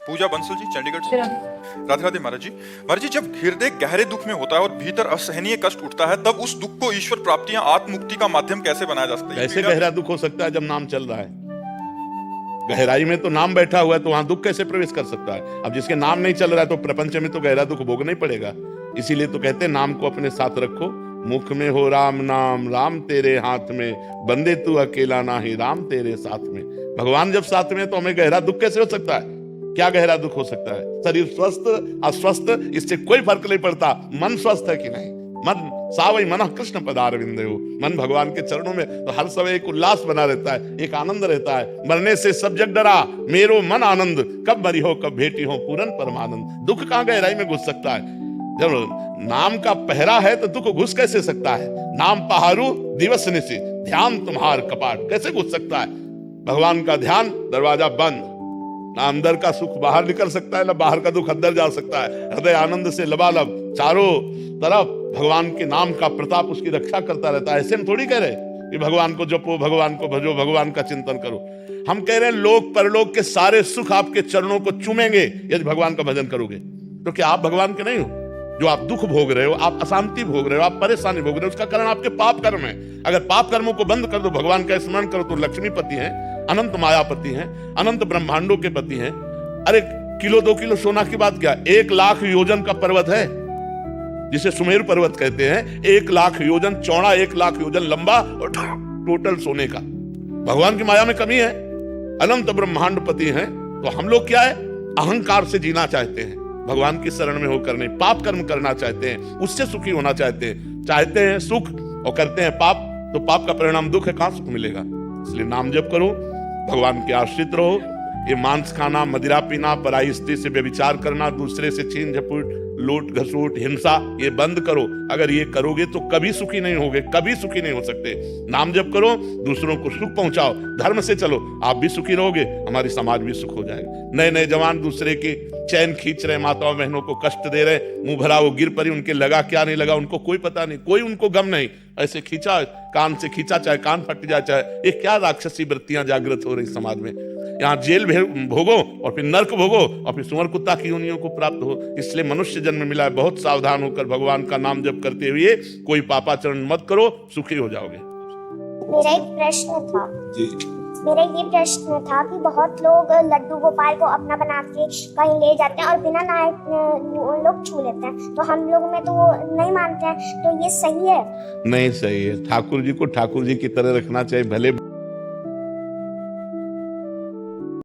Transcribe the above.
पूजा बंसल जी, चंडीगढ़ से। राधे राधे महाराज जी। महाराज जी, जब हृदय गहरे दुख में होता है और भीतर असहनीय कष्ट उठता है, तब उस दुख को ईश्वर प्राप्ति या आत्म-मुक्ति का माध्यम कैसे बनाया जा सकता है? कैसे गहरा दुख हो सकता है जब नाम चल रहा है? गहराई में तो नाम बैठा हुआ है, तो वहां दुख कैसे प्रवेश कर सकता है? अब जिसके नाम नहीं चल रहा है तो प्रपंच में तो गहरा दुख भोगना ही पड़ेगा। इसीलिए तो कहते हैं नाम को अपने साथ रखो, मुख में हो राम नाम, राम तेरे हाथ में, बंदे तू अकेला नाही, राम तेरे साथ में। भगवान जब साथ में तो हमें गहरा दुख कैसे हो सकता है? क्या गहरा दुख हो सकता है? शरीर स्वस्थ अस्वस्थ इससे कोई फर्क नहीं पड़ता, मन स्वस्थ है कि नहीं। मन सावई मन कृष्ण पदारविंदे हो, मन भगवान के चरणों में तो हर समय एक उल्लास बना रहता है, एक आनंद रहता है। मरने से सब जग डरा, मेरो मन आनंद, कब मरी हो कब भेटी हो पूरन परमानंद। दुख कहां गहराई में घुस सकता है? जब नाम का पहरा है तो दुख घुस कैसे सकता है? नाम पहारू दिवस निशि, ध्यान तुम्हार कपाट, कैसे घुस सकता है? भगवान का ध्यान, दरवाजा बंद, ना अंदर का सुख बाहर निकल सकता है, ना बाहर का दुख अंदर जा सकता है। हृदय आनंद से लबालब, चारों तरफ भगवान के नाम का प्रताप उसकी रक्षा करता रहता है। ऐसे हम थोड़ी कह रहे कि भगवान को जपो, भगवान को भजो, भगवान का चिंतन करो। हम कह रहे हैं लोक परलोक के सारे सुख आपके चरणों को चूमेंगे यदि भगवान का भजन करोगे। तो क्या आप भगवान के नहीं हो? जो आप दुख भोग रहे हो, आप अशांति भोग रहे हो, आप परेशानी भोग रहे हो, उसका कारण आपके पाप कर्म है। अगर पाप कर्मों को बंद कर दो, भगवान का स्मरण करो, तो लक्ष्मीपति हैं, अनंत मायापति हैं, अनंत ब्रह्मांडों के पति हैं। अरे किलो 2 किलो सोना की बात क्या? 1 लाख योजन का पर्वत है जिसे सुमेरु पर्वत कहते हैं। 1 लाख योजन चौड़ा, 1 लाख योजन लंबा और टोटल सोने का। भगवान की माया में कमी है? अनंत ब्रह्मांडपति हैं। तो हम लोग क्या है? अहंकार से जीना चाहते हैं, भगवान की शरण में होकर नहीं। पाप कर्म करना चाहते हैं, उससे सुखी होना चाहते हैं सुख और करते हैं पाप, तो पाप का परिणाम दुख है, कहां सुख मिलेगा? इसलिए नाम जप करो, भगवान के आश्रित रहो। ये मांस खाना, मदिरा पीना, पराई स्त्री से व्यभिचार करना, दूसरे से छीन झपट, लूट घसूट, हिंसा, ये बंद करो। अगर ये करोगे तो कभी सुखी नहीं होगे, कभी सुखी नहीं हो सकते। नाम जप करो, दूसरों को सुख पहुंचाओ, धर्म से चलो, आप भी सुखी रहोगे, हमारी समाज भी सुख हो जाएगा। नए नए जवान दूसरे की चैन खींच रहे, माताओं बहनों को कष्ट दे रहे, मुंह भरा वो गिर पड़ी, उनके लगा क्या नहीं लगा उनको कोई पता नहीं, कोई उनको गम नहीं। ऐसे खींचा, कान से खींचा, चाहे कान फट जाए, चाहे ये क्या राक्षसी वृत्तियां जागृत हो रही समाज में। यहाँ जेल भोगो और फिर नर्क भोगो और फिर सुअर कुत्ता की योनियों को प्राप्त हो। इसलिए मनुष्य जन्म मिला है, बहुत सावधान होकर भगवान का नाम जप करते हुए कोई पापाचरण मत करो, सुखी हो जाओगे। मेरा एक प्रश्न था जी। मेरा ये प्रश्न था कि बहुत लोग लड्डू गोपाल को अपना बना के कहीं ले जाते हैं और बिना नहाए लोग छू लेते हैं, तो हम लोग में तो वो नहीं मानते हैं, तो ये सही है? नहीं सही है। ठाकुर जी को ठाकुर जी की तरह रखना चाहिए, भले